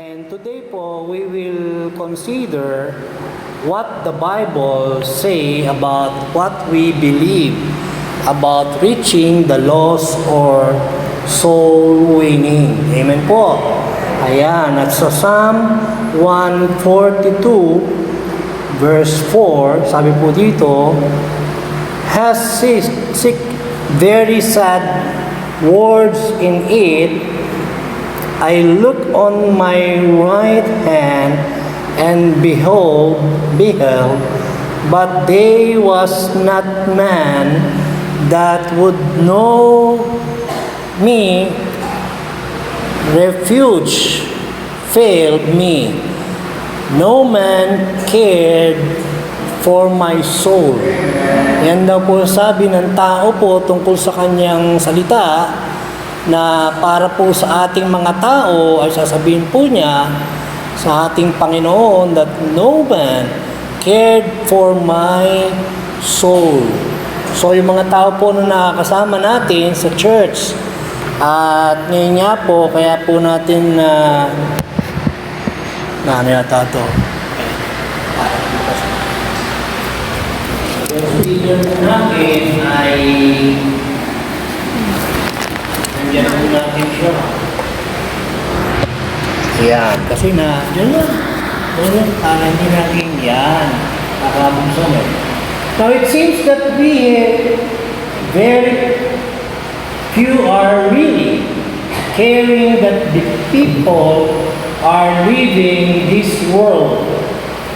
And today po, we will consider what the Bible say about what we believe about reaching the lost or soul winning. Amen po. Ayan, at sa Psalm 142 verse 4, sabi po dito, has six very sad words in it. I looked on my right hand and beheld, but there was not man that would know me. Refuge failed me. No man cared for my soul. Yan daw po sabi ng tao po tungkol sa kanyang salita, na para po sa ating mga tao ay sasabihin po niya sa ating Panginoon that no man cared for my soul. So yung mga tao po na nakakasama natin sa church, at ngayon nga po, kaya po natin na ano yata ito? Yung speaker natin ay nandiyan po natin siya. Yan, kasi na, yan yan. Para hindi natin yan. Nakabuksan eh. Now it seems that very few are really caring that the people are living this world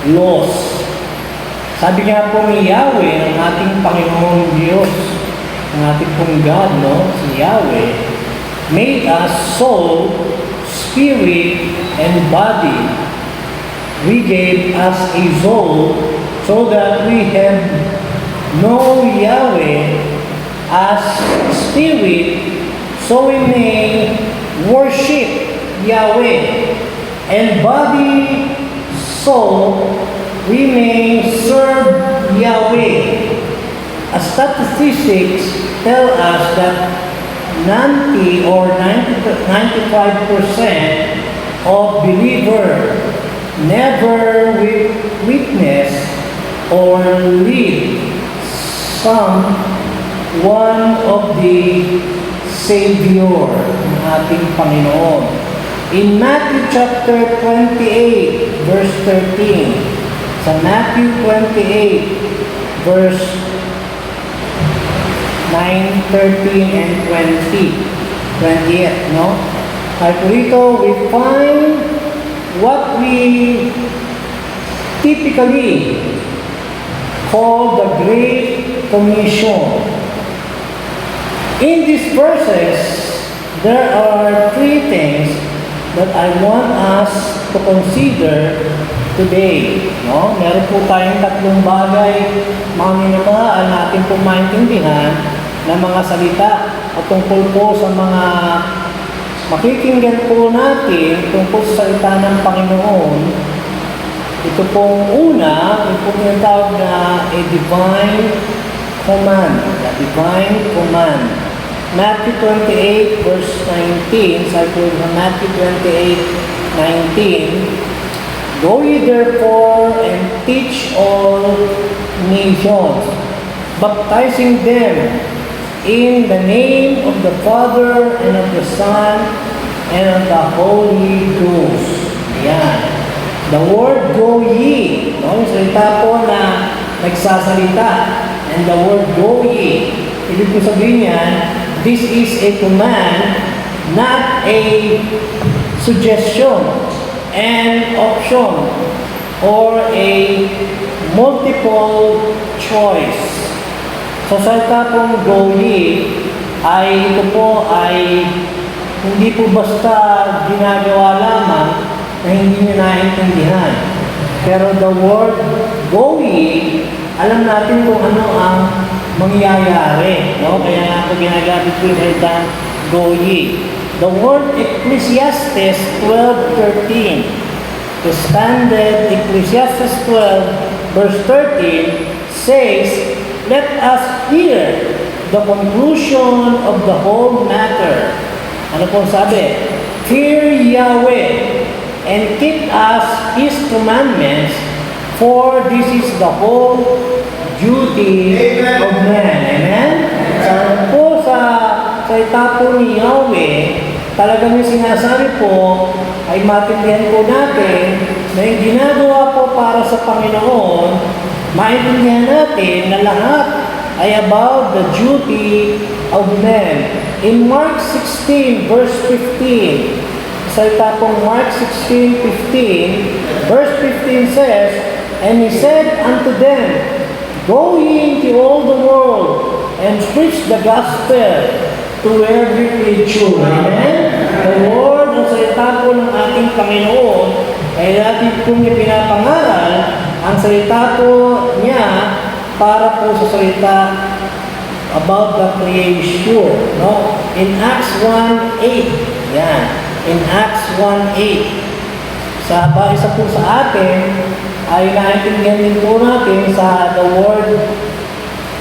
lost. Sabi nga po ni Yahweh, ang ating Panginoong Diyos, ang ating pong God, no? Si Yahweh, made us soul, spirit, and body. We gave us a soul so that we have know Yahweh as spirit, so we may worship Yahweh, and body, soul, we may serve Yahweh. As statistics tell us that 90 or 95% of believers never witness or live one of the Savior, ng ating Panginoon. In Matthew chapter 28, verse 13, sa Matthew 28, verse 9, 13, and 20, no? At rito, we find what we typically call the Great Commission. In these verses, there are three things that I want us to consider today. No? Meron po tayong tatlong bagay, mga minamahal natin po maintindihan na mga salita at tungkol po sa mga makikinggan po natin tungkol sa salita ng Panginoon. Ito pong una, ito pong tinatawag na a divine command. A divine command. Matthew 28 verse 19, sabi po sa Matthew 28:19, go ye therefore and teach all nations, baptizing them in the name of the Father and of the Son and of the Holy Ghost. Ayan. The word go ye, no? Salita po na nagsasalita. And the word go ye, ibig ko sabihin yan, this is a command, not a suggestion and option or a multiple choice. Sa salita pong go ye, ay ito po ay hindi po basta ginagawa lamang na hindi nyo naintindihan. Pero the word go ye, alam natin kung ano ang mangyayari, no? Kaya nga ito ginagamit ko yung salita go ye. The word Ecclesiastes 12:13, the standard Ecclesiastes 12 verse 13 says, let us hear the conclusion of the whole matter. Ano po sabi? Fear Yahweh and keep us His commandments, for this is the whole duty of man. Amen? Sana po sa itapo ni Yahweh, talagang yung sinasabi po ay maintindihan po natin na yung ginagawa po para sa Panginoon, maintindihan natin na lahat ay about the duty of man. In Mark 16 verse 15, sa itapong Mark 16:15, verse 15 says, "And he said unto them, Go ye into all the world, and preach the gospel to every creature." Amen? The word o salita po ng ating Panginoon ay natin po niya pinapangaral. Ang salita po niya para po sa salita about the creation. No? In Acts 1:8, yan. In Acts 1:8, isa po sa atin ay naintindihan din po natin sa the word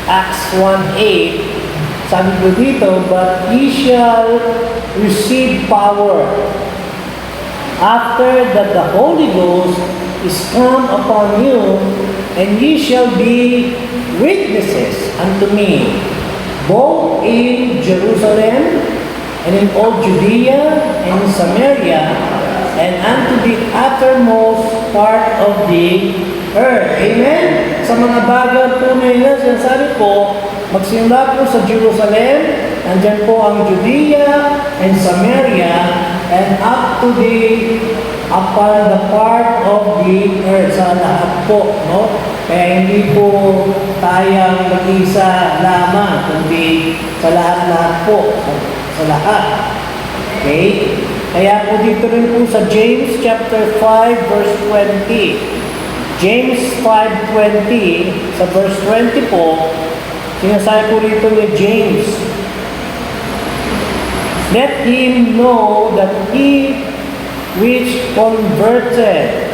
Acts 1:8. Sabi po dito, "But ye shall receive power after that the Holy Ghost is come upon you, and ye shall be witnesses unto me, both in Jerusalem, and in all Judea, and in Samaria, and unto the uttermost part of the earth." Amen? Sa mga bagay po na yun, sinasabi po, magsimula po sa Jerusalem, nandyan po ang Judea and Samaria, and up to the upper the part of the earth, sa lahat po, no? Kaya hindi po tayang mag-isa lamang, kundi sa lahat-lahat po, sa lahat. Okay? Kaya po dito rin po sa James chapter 5 verse 20. James 5:20, sa verse 20 po, sinasabi po rito ni James, "Let him know that he which converted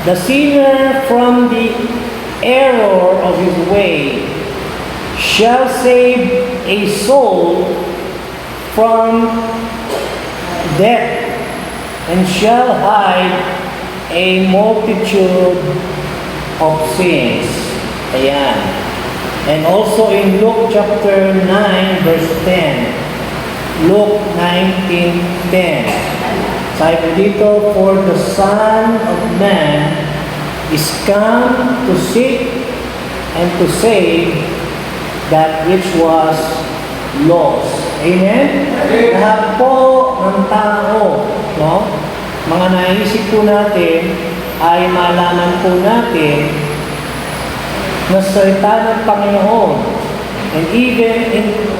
the sinner from the error of his way shall save a soul from death, and shall hide a multitude of sins." Ayan. And also in Luke chapter 9 verse 10. Luke 19:10. Sabi po dito, "For the Son of Man is come to seek and to save that which was lost." Amen? Lahat po ng tao, no? Mga naisip po natin ay malaman po natin na salita ng Panginoon. And even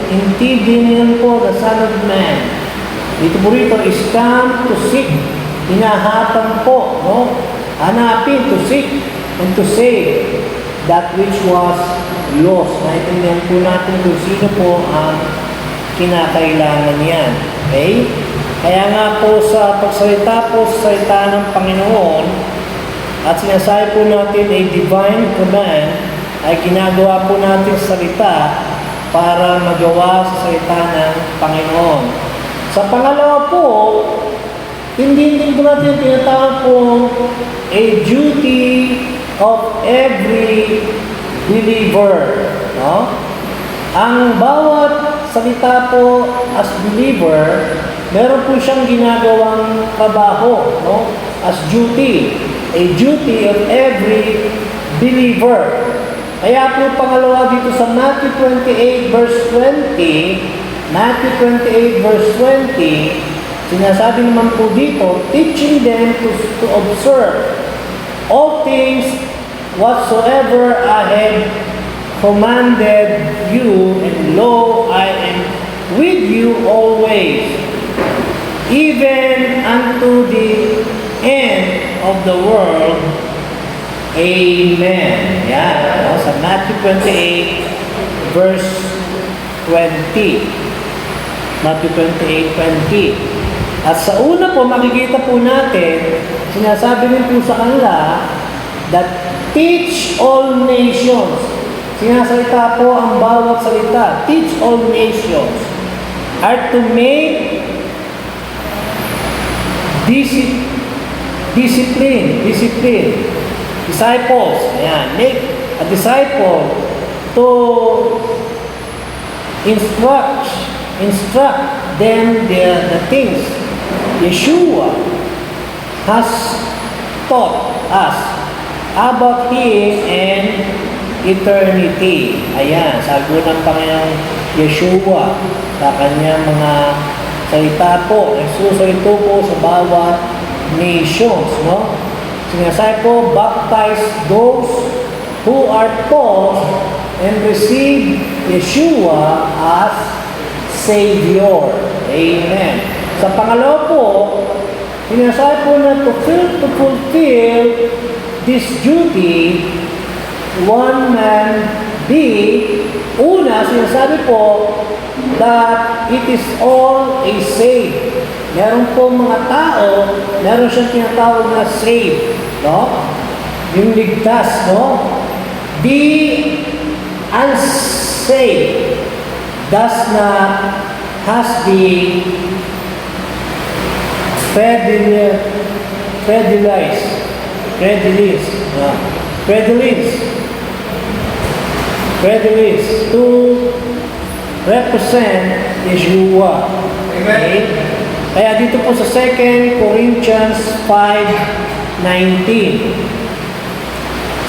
in din po the Son of Man. Dito po rito is come to seek. Hinahatang po, no? Hanapin, to seek and to save that which was lost. Naintindihan po natin kung sino po ang kinakailangan yan. Okay? Kaya nga po sa pagsalita po sa salita ng Panginoon at sinasabi po natin a divine command, ay ginagawa po natin salita para magawa sa salita ng Panginoon. Sa pangalawa po, hindi po natin tinatawag po a duty of every believer. No? Ang bawat salita po as believer, meron po siyang ginagawang trabaho, no? As duty. A duty of every believer. Kaya po pangalawa dito sa Matthew 28 verse 20, Matthew 28 verse 20, sinasabi naman po dito, teaching them to observe all things whatsoever I have commanded you, and lo, I am with you always, even unto the end of the world. Amen. Yan. Sa Matthew 28 verse 20. Matthew 28:20. At sa una po, makikita po natin, sinasabi rin po sa kanila, that teach all nations. Sinasalita po ang bawat salita. Teach all nations are to make Discipline. Disciples. Ayan. Make a disciple to instruct them the things Yeshua has taught us about Him and eternity. Ayan, sabi ng Panginoong Yeshua sa kanyang mga salita po, nagsusalito po sa bawat nations, no? Sinasabi po, baptize those who are taught and receive Yeshua as Savior. Amen. Sa pangalawa po, sinasabi po na to fulfill this duty, one man be, una, sinasabi po that it is all a save. Meron po mga tao, meron siyang tinatawag na save, no? Yung ligtas, no? The unsaved does not has the credulous to represent Yeshua. Okay? Kaya dito po sa 2 Corinthians 5:19,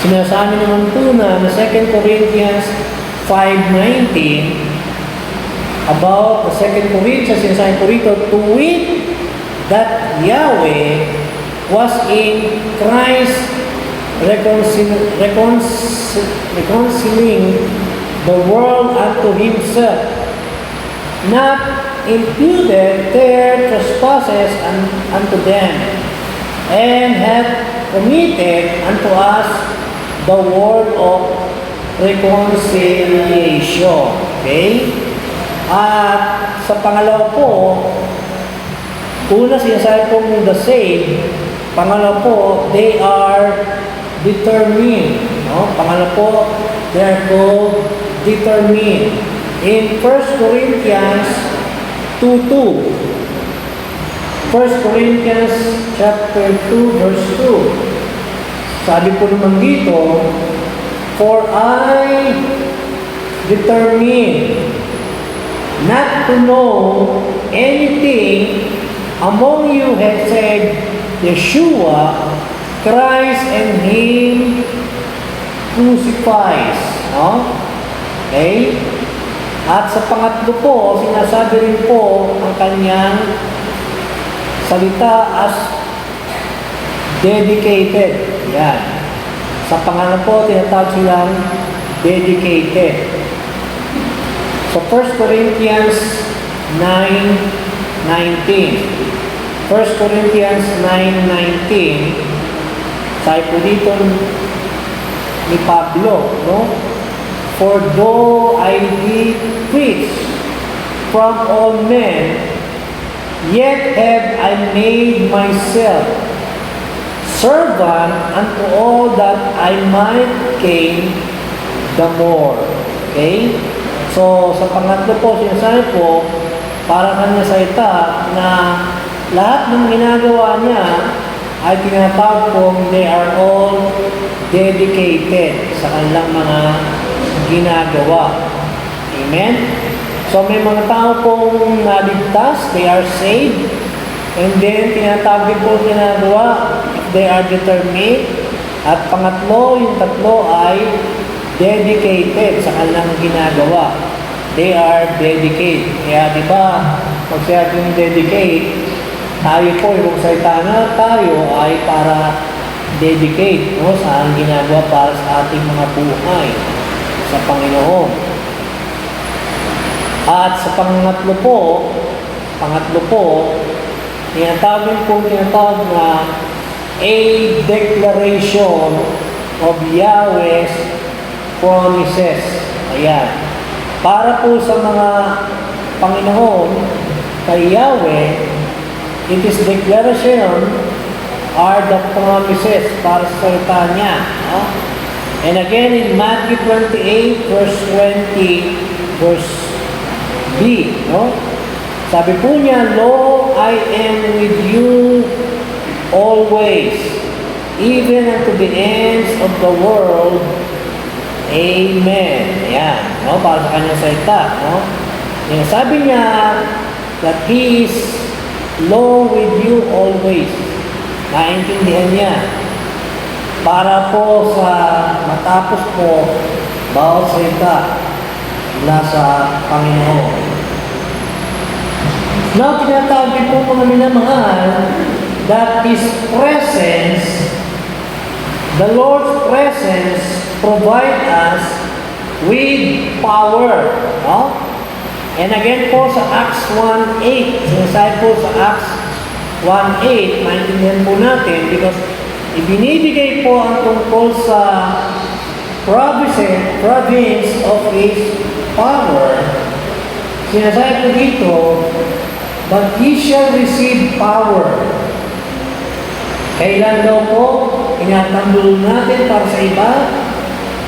sinasabi naman po na 2 Corinthians 5:19 about the 2 Corinthians, sinasabi po rito, to wit that Yahweh was in Christ reconciling the world unto Himself, not imputed their trespasses unto them, and hath committed unto us the word of reconciliation. Okay? At sa pangalawa po, una sinasabi po the same, pangalawa po, they are determined. No? Pangalawa po, they are called determined. In 1 Corinthians 2:2, 1 Corinthians chapter 2 verse 2, sabi po naman dito, for I determined not to know anything among you except Yeshua, Christ and Him crucified. No? Okay? At sa pangatlo po, sinasabi rin po ang kanyang salita as dedicated. Yan. Sa pangalan po, tinatawag silang dedicated. So 1 Corinthians 9:19. 1 Corinthians 9:19, sabi po dito ni Pablo, no? For though I did preach from all men, yet have I made myself servant unto all that I might gain the more. Okay? So, sa pangatlo po, sinasabi po, para kanya salita na lahat ng ginagawa niya ay tinatawag pong they are all dedicated sa kanilang mga ginagawa. Amen? So may mga tao pong naligtas, they are saved, and then tinatawag din po ginagawa, they are determined, at pangatlo, yung tatlo ay dedicated sa kanilang ginagawa. They are dedicated. Kaya di ba, pag siya yung dedicate, tayo po, yung salita na tayo ay para dedicate, no, sa ang ginagawa para sa ating mga buhay sa Panginoon. At sa pangatlo po, tinatawag na a declaration of Yahweh's promises. Ayan. Para po sa mga Panginoon, kay Yahweh, it is declaration are the promises para sa salita niya. No? And again, in Matthew 28, verse 20, verse B, no? Sabi po niya, Lo, I am with you always, even unto the ends of the world. Amen. Ayan, no? Para sa kanyang salita, no? Yung sabi niya that He is long with you always. Naintindihan niya. Para po sa matapos po bawat salita mula sa Panginoon. Now, tinatawag din po mga minamahal that His presence, the Lord's presence, provide us with power. No? And again po sa Acts 1:8, sinasabi po sa Acts 1:8, maintindihan po natin because ibinibigay po ang tungkol sa province of His power. Sinasabi po dito, but ye shall receive power. Kailan daw po inatanggol natin para sa iba?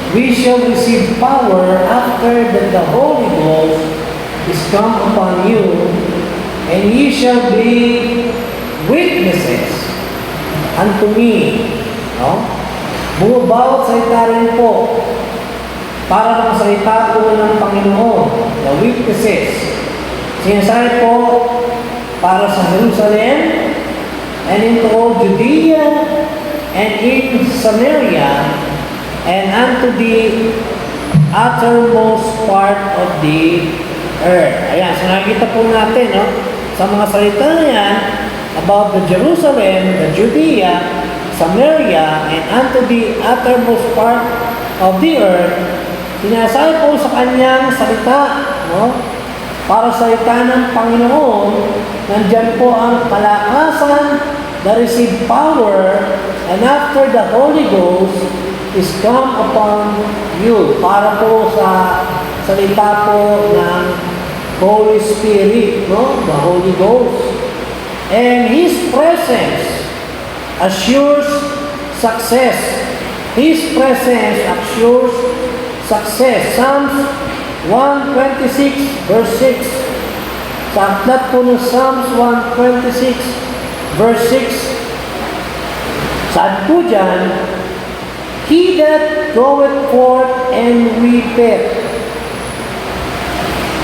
We shall receive power after that the Holy Ghost is come upon you, and ye shall be witnesses unto me. No? Bawat salita rin po para ng salita po ng Panginoon, the witnesses. Sinasabi po para sa Jerusalem and into all Judea and in Samaria and unto the uttermost part of the earth. Ayan, so nakikita po natin, no? Sa mga salita na yan, about the Jerusalem, the Judea, Samaria, and unto the uttermost part of the earth, sinasabi po sa kanyang salita, no? Para salita ng Panginoon, nandyan po ang kalakasan, the receive power, and after the Holy Ghost is come upon you. Para po sa salita po ng Holy Spirit, no? The Holy Ghost. And His presence assures success. His presence assures success. Psalms 126 verse 6. Sa aklat po ng Psalms 126 verse 6. Sabi po dyan, He that goeth forth and weepeth,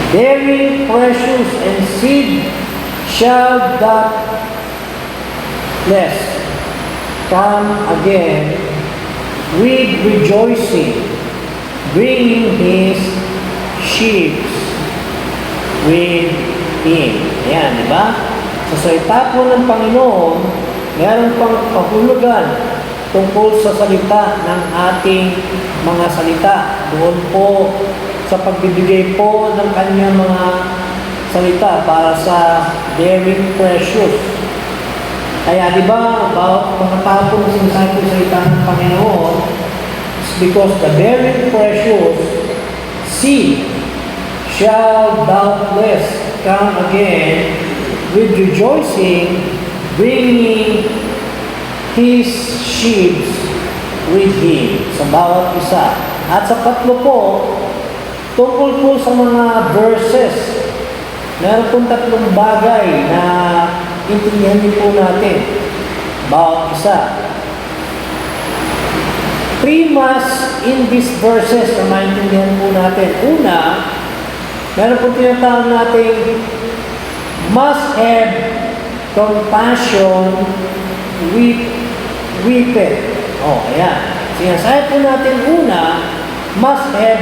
bearing precious and seed shall doubtless come again with rejoicing, bringing his sheep with him. Ayan, di ba? Sa salita po ng Panginoon, meron pang kahulugan tungkol sa salita ng ating mga salita. Doon po sa pagbibigay po ng kanyang mga salita para sa bearing precious. Kaya di ba, bawat mga tapo na sinasabi sa salita ng Panginoon, because the bearing precious seed shall doubtless come again with rejoicing, bringing His sheep with Him. Sa bawat isa. At sa patlo po, tungkol po sa mga verses, meron pong tatlong bagay na intindihan din po natin. Bawat isa. Three must in these verses na maintindihan po natin. Una, meron po tinatawag natin must have compassion with it. Oh, ayan. Sinasabi po natin una, must have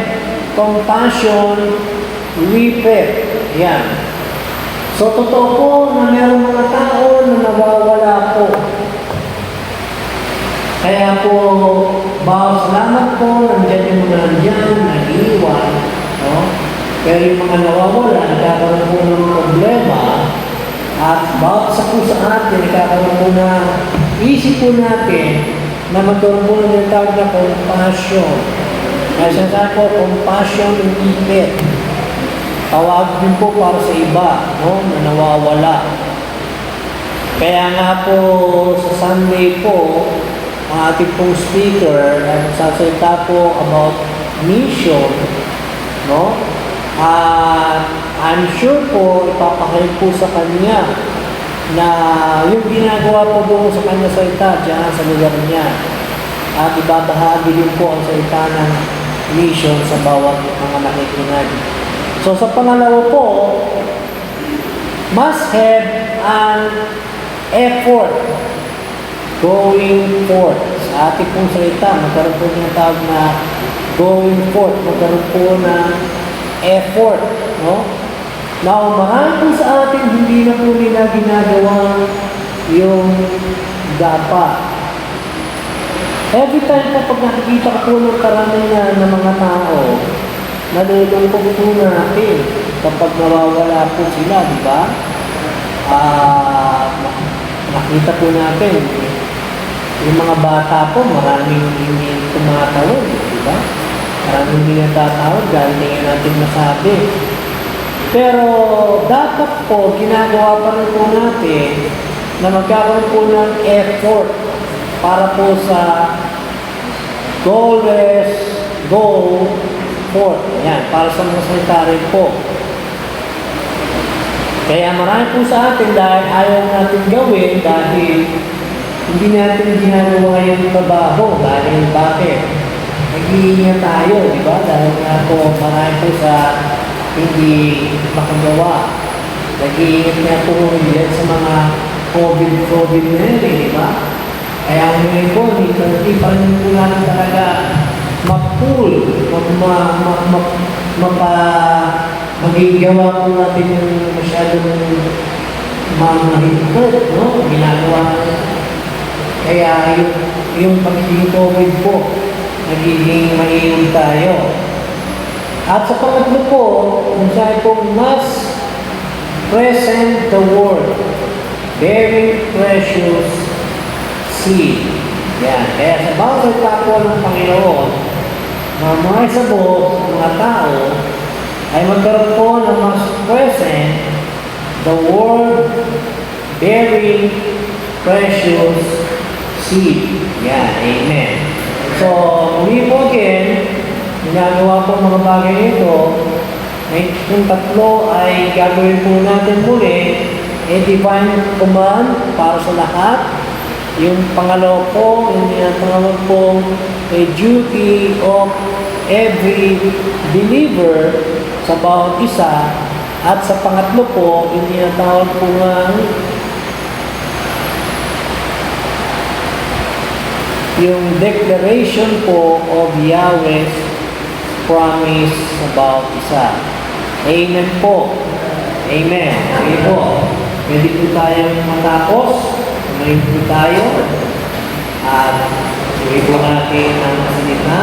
compassion with it. Ayan. So, totoo po na meron mga tao na nawawala po. Kaya po, salamat po, nandiyan yung mga nandiyan, nag-iwan. No? Pero yung mga nawawala, nagkakaroon po ng problema. At bawat sa po sa atin, nagkakaroon po na isip po natin na magkaroon po ng tawag na compassion. Kaya sinasabi po, compassion in ipit. Tawag din po para sa iba, no? Na nawawala. Kaya nga po sa Sunday po, ang ating pong speaker ay magsasalita po about mission, no? I'm sure po ipapakahil po sa kanya na yung ginagawa po doon sa kanya salita dyan sa lugar niya. At ibabahagi din po ang salita ng mission sa bawat mga nakikinig. So sa pangalawa po, must have an effort going forth. Sa ating pong salita, magkaroon po niya tawag na going forth, magkaroon po ng effort, no? Now, marami po sa atin, hindi na po nila ginagawa yung dapat. Every time po pag nakikita ko po ng karamihan ng mga tao, nalulungkot po natin kapag nawawala po sila, di ba? Nakita po natin, yung mga bata po, maraming hindi tumatawag, di ba? Maraming hindi natatawag, dahil hindi natin masabi. Pero dapat po, ginagawa pa rin po natin na magkakaroon po ng effort para po sa goalless go forth. Ayan, para sa mga salita rin po. Kaya marami po sa atin dahil ayaw natin gawin dahil hindi natin ginagawa yung trabaho. Dahil bakit? Nag-iingat tayo, di ba? Dahil nga po marami po sa hindi makagawa. Nag-iingat nga po yan sa mga COVID na yun, di ba? Kaya ngayon po, hindi pa rin po natin talaga mag-pull, magigawa po natin yung masyadong mahigpit, no? Ginagawa natin. Kaya yung pagiging COVID po, nagiging maiinom tayo. At sa pangatlo po, kung sabi po, must present the word, very precious seed. Yan. Kaya sa bawat salita po ng Panginoon, mga sabot, mga tao, ay magkaroon po ng must present the word, very precious seed. Yan. Amen. So, muli po again, ginagawa po mga bagay nito, yung tatlo ay gagawin po natin muli, a divine command para sa lahat. Yung pangalawa po, yung tinatawag po, a duty of every believer sa bawat isa. At sa pangatlo po, yung tinatawag po ng yung declaration po of Yahweh's promise sa bawat isa. Amen po. Amen. Sige po. Pwede po tayong matapos. Tumayin po tayo. At sige po natin ang salita.